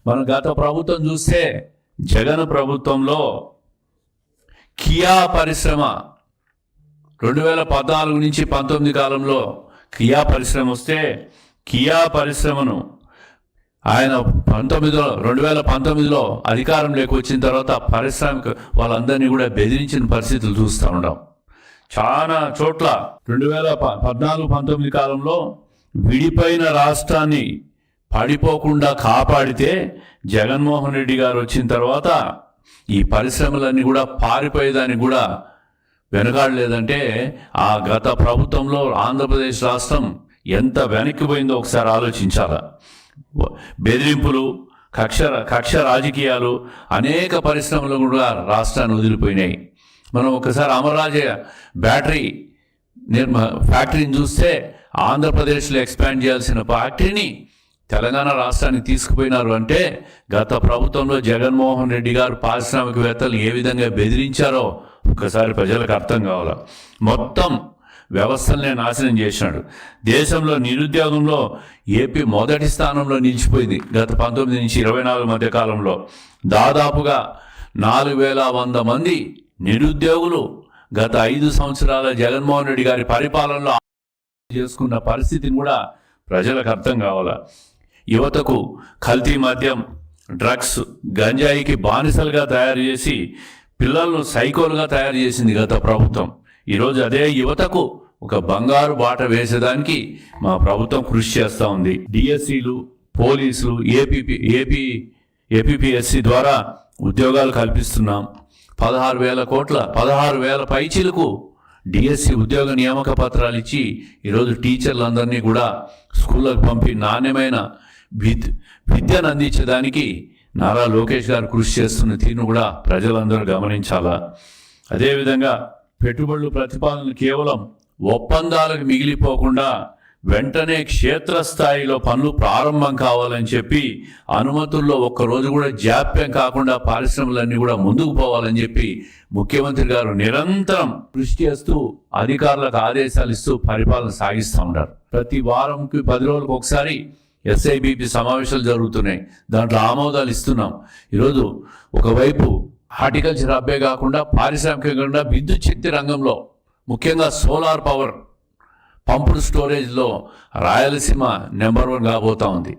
మనం గత ప్రభుత్వం చూస్తే జగన్ ప్రభుత్వంలో కియా పరిశ్రమ 2014 నుంచి 19 కాలంలో కియా పరిశ్రమ వస్తే కియా పరిశ్రమను ఆయన 2019లో అధికారంలోకి వచ్చిన తర్వాత పారిశ్రామిక వాళ్ళందరినీ కూడా బెదిరించిన పరిస్థితులు చూస్తూ ఉన్నాం. చాలా చోట్ల 2014-19 కాలంలో విడిపోయిన రాష్ట్రాన్ని పడిపోకుండా కాపాడితే జగన్మోహన్ రెడ్డి గారు వచ్చిన తర్వాత ఈ పరిశ్రమలన్నీ కూడా పారిపోయేదానికి కూడా వెనకాడలేదంటే ఆ గత ప్రభుత్వంలో ఆంధ్రప్రదేశ్ రాష్ట్రం ఎంత వెనక్కిపోయిందో ఒకసారి ఆలోచించాలా. బెదిరింపులు, కక్ష రాజకీయాలు, అనేక పరిశ్రమలు కూడా రాష్ట్రాన్ని వదిలిపోయినాయి. మనం ఒకసారి అమరరాజయ్య బ్యాటరీ ఫ్యాక్టరీని చూస్తే ఆంధ్రప్రదేశ్లో ఎక్స్పాండ్ చేయాల్సిన ఫ్యాక్టరీని తెలంగాణ రాష్ట్రానికి తీసుకుపోయినారు అంటే గత ప్రభుత్వంలో జగన్మోహన్ రెడ్డి గారు పారిశ్రామికవేత్తలు ఏ విధంగా బెదిరించారో ఒకసారి ప్రజలకు అర్థం కావాలా. మొత్తం వ్యవస్థలనే నాశనం చేసినాడు. దేశంలో నిరుద్యోగంలో ఏపీ మొదటి స్థానంలో నిలిచిపోయింది. గత 19 నుంచి 24 మధ్య కాలంలో దాదాపుగా 4100 మంది నిరుద్యోగులు గత 5 సంవత్సరాల జగన్మోహన్ రెడ్డి గారి పరిపాలనలో చేసుకున్న పరిస్థితిని కూడా ప్రజలకు అర్థం కావాలా. యువతకు కల్తీ మద్యం, డ్రగ్స్, గంజాయికి బానిసలుగా తయారు చేసి పిల్లలను సైకోలుగా తయారు చేసింది గత ప్రభుత్వం. ఈరోజు అదే యువతకు ఒక బంగారు బాట వేసేదానికి మా ప్రభుత్వం కృషి చేస్తూ ఉంది. డిఎస్సీలు, పోలీసులు, ఏపీఎస్సి ద్వారా ఉద్యోగాలు కల్పిస్తున్నాం. 16,000 పైచీలకు డిఎస్సి ఉద్యోగ నియామక పత్రాలు ఇచ్చి ఈరోజు టీచర్లందరినీ కూడా స్కూళ్ళకు పంపి నాణ్యమైన విద్యను అందించడానికి నారా లోకేష్ గారు కృషి చేస్తున్న తీరును కూడా ప్రజలందరూ గమనించాలా. అదేవిధంగా పెట్టుబడులు ప్రతిపాదనలు కేవలం ఒప్పందాలకు మిగిలిపోకుండా వెంటనే క్షేత్రస్థాయిలో పనులు ప్రారంభం కావాలని చెప్పి అనుమతుల్లో ఒక్కరోజు కూడా జాప్యం కాకుండా పరిశ్రమలన్నీ కూడా ముందుకు పోవాలని చెప్పి ముఖ్యమంత్రి గారు నిరంతరం కృషి చేస్తూ అధికారులకు ఆదేశాలు ఇస్తూ పరిపాలన సాగిస్తూ ఉంటారు. ప్రతి వారంకి 10 రోజులకు ఒకసారి ఎస్ఐబిపి సమావేశాలు జరుగుతున్నాయి. దాంట్లో ఆమోదాలు ఇస్తున్నాం. ఈరోజు ఒకవైపు హార్టికల్చర్ అబ్బే కాకుండా పారిశ్రామికంగా విద్యుత్ శక్తి రంగంలో ముఖ్యంగా సోలార్ పవర్ పంపుడు స్టోరేజ్లో రాయలసీమ నెంబర్ 1 కాబోతా ఉంది.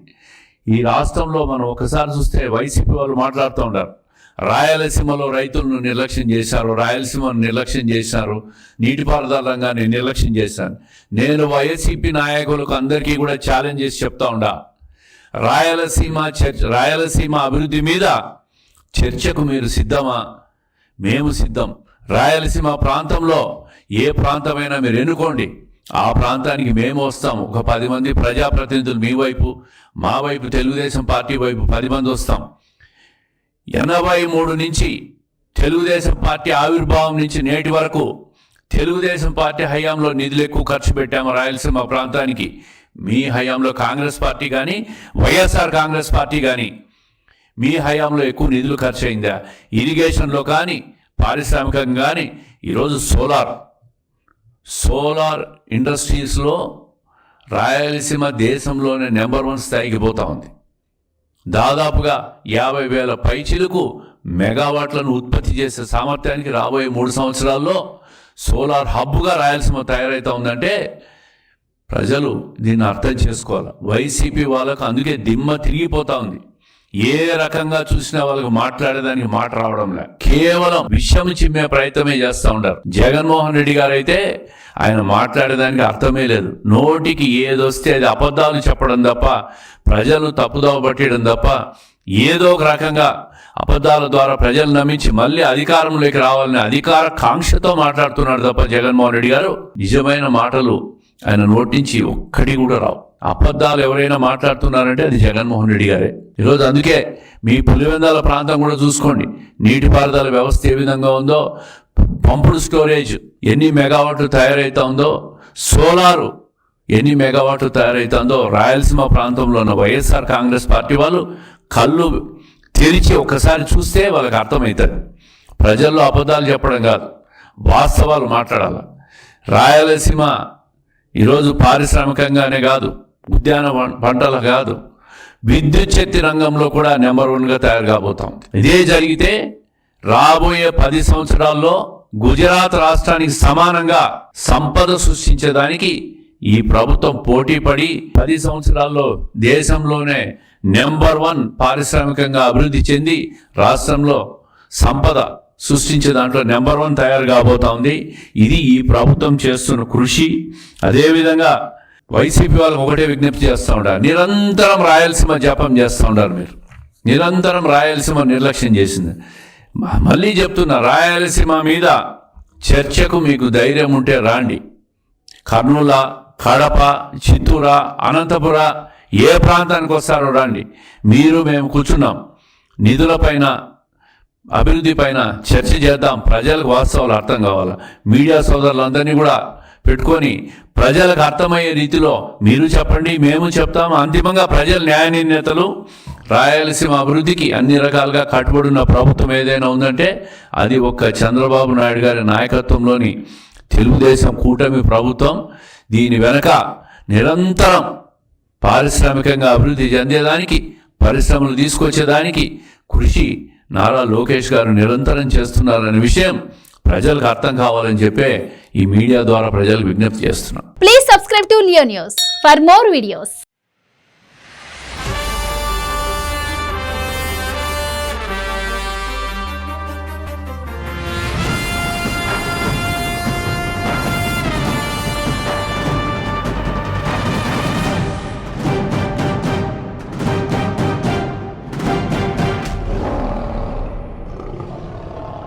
ఈ రాష్ట్రంలో మనం ఒకసారి చూస్తే వైసీపీ వాళ్ళు మాట్లాడుతూ ఉంటారు, రాయలసీమలో రైతులను నిర్లక్ష్యం చేశారు, రాయలసీమను నిర్లక్ష్యం చేశారు, నీటిపారుదల రంగాన్ని నిర్లక్ష్యం చేశారు. నేను వైసీపీ నాయకులకు అందరికీ కూడా ఛాలెంజ్ చేసి చెప్తా ఉండా, రాయలసీమ అభివృద్ధి మీద చర్చకు మీరు సిద్ధమా? మేము సిద్ధం. రాయలసీమ ప్రాంతంలో ఏ ప్రాంతమైనా మీరు ఎన్నుకోండి, ఆ ప్రాంతానికి మేము వస్తాం. ఒక 10 మంది ప్రజాప్రతినిధులు మీ వైపు, మా వైపు తెలుగుదేశం పార్టీ వైపు 10 మంది వస్తాం. 83 నుంచి తెలుగుదేశం పార్టీ ఆవిర్భావం నుంచి నేటి వరకు తెలుగుదేశం పార్టీ హయాంలో నిధులు ఎక్కువ ఖర్చు పెట్టాము రాయలసీమ ప్రాంతానికి. మీ హయాంలో కాంగ్రెస్ పార్టీ కానీ వైఎస్ఆర్ కాంగ్రెస్ పార్టీ కానీ మీ హయాంలో ఎక్కువ నిధులు ఖర్చు అయిందా? ఇరిగేషన్లో కానీ పారిశ్రామికంగా కానీ ఈరోజు సోలార్ ఇండస్ట్రీస్లో రాయలసీమ దేశంలోనే నెంబర్ 1 స్థాయికి పోతా ఉంది. దాదాపుగా 50,000 పైచిలకు మెగావాట్లను ఉత్పత్తి చేసే సామర్థ్యానికి రాబోయే 3 సంవత్సరాల్లో సోలార్ హబ్గా రాయలసీమ తయారవుతా ఉందంటే ప్రజలు దీన్ని అర్థం చేసుకోవాలి. వైసీపీ వాళ్ళకు అందుకే దిమ్మ తిరిగిపోతా ఉంది. ఏ రకంగా చూసినా వాళ్ళకి మాట్లాడేదానికి మాట రావడంలే, కేవలం విషయం చిమ్మే ప్రయత్నమే చేస్తూ ఉంటారు. జగన్మోహన్ రెడ్డి గారు అయితే ఆయన మాట్లాడేదానికి అర్థమే లేదు. నోటికి ఏదొస్తే అది అబద్ధాలు చెప్పడం తప్ప, ప్రజలను తప్పుదోవ పట్టడం తప్ప, ఏదో ఒక రకంగా అబద్ధాల ద్వారా ప్రజలు నమ్మించి మళ్ళీ అధికారంలోకి రావాలని అధికార కాంక్షతో మాట్లాడుతున్నాడు తప్ప జగన్మోహన్ రెడ్డి గారు నిజమైన మాటలు ఆయన నోటి నుంచి ఒక్కటి కూడా రావు. అబద్ధాలు ఎవరైనా మాట్లాడుతున్నారంటే అది జగన్మోహన్ రెడ్డి గారే. ఈరోజు అందుకే మీ పులివెందుల ప్రాంతం కూడా చూసుకోండి, నీటిపారుదల వ్యవస్థ ఏ విధంగా ఉందో, పంపుడు స్టోరేజ్ ఎన్ని మెగావాట్లు తయారవుతా ఉందో, సోలారు ఎన్ని మెగావాట్లు తయారవుతుందో రాయలసీమ ప్రాంతంలో ఉన్న వైఎస్ఆర్ కాంగ్రెస్ పార్టీ వాళ్ళు కళ్ళు తెరిచి ఒక్కసారి చూస్తే వాళ్ళకి అర్థమవుతుంది. ప్రజల్లో అబద్ధాలు చెప్పడం కాదు, వాస్తవాలు మాట్లాడాలి. రాయలసీమ ఈరోజు పారిశ్రామికంగానే కాదు, ఉద్యాన పంటలు కాదు, విద్యుత్ శక్తి రంగంలో కూడా నెంబర్ 1గా తయారు కాబోతాం. ఇదే జరిగితే రాబోయే 10 సంవత్సరాల్లో గుజరాత్ రాష్ట్రానికి సమానంగా సంపద సృష్టించేదానికి ఈ ప్రభుత్వం పోటీపడి 10 సంవత్సరాల్లో దేశంలోనే నెంబర్ 1 పారిశ్రామికంగా అభివృద్ధి చెంది రాష్ట్రంలో సంపద సృష్టించే దాంట్లో నెంబర్ 1 తయారు కాబోతా ఉంది. ఇది ఈ ప్రభుత్వం చేస్తున్న కృషి. అదేవిధంగా వైసీపీ వాళ్ళకి ఒకటే విజ్ఞప్తి చేస్తూ ఉంటారు, నిరంతరం రాయలసీమ జపం చేస్తూ ఉంటారు. మీరు నిరంతరం రాయలసీమ నిర్లక్ష్యం చేసింది. మళ్ళీ చెప్తున్నా, రాయలసీమ మీద చర్చకు మీకు ధైర్యం ఉంటే రాండి. కర్నూల, కడప, చిత్తూరు, అనంతపుర ఏ ప్రాంతానికి వస్తారో రండి. మేము కూర్చున్నాం. నిధులపైన, అభివృద్ధి పైన చర్చ చేద్దాం. ప్రజలకు వాస్తవాలు అర్థం కావాలా. మీడియా సోదరులందరినీ కూడా పెట్టుకొని ప్రజలకు అర్థమయ్యే రీతిలో మీరు చెప్పండి, మేము చెప్తాము. అంతిమంగా ప్రజల న్యాయ నిర్ణేతలు రాయలసీమ అభివృద్ధికి అన్ని రకాలుగా కట్టుబడి ఉన్న ప్రభుత్వం ఏదైనా ఉందంటే అది ఒక్క చంద్రబాబు నాయుడు గారి నాయకత్వంలోని తెలుగుదేశం కూటమి ప్రభుత్వం. దీని వెనక నిరంతరం పారిశ్రామికంగా అభివృద్ధి చెందేదానికి, పరిశ్రమలు తీసుకొచ్చేదానికి కృషి నారా లోకేష్ గారు నిరంతరం చేస్తున్నారనే విషయం ప్రజలకు అర్థం కావాలని చెప్పే ఈ మీడియా ద్వారా ప్రజలకు విజ్ఞప్తి చేస్తున్నాం. Please subscribe to Leo news for more videos.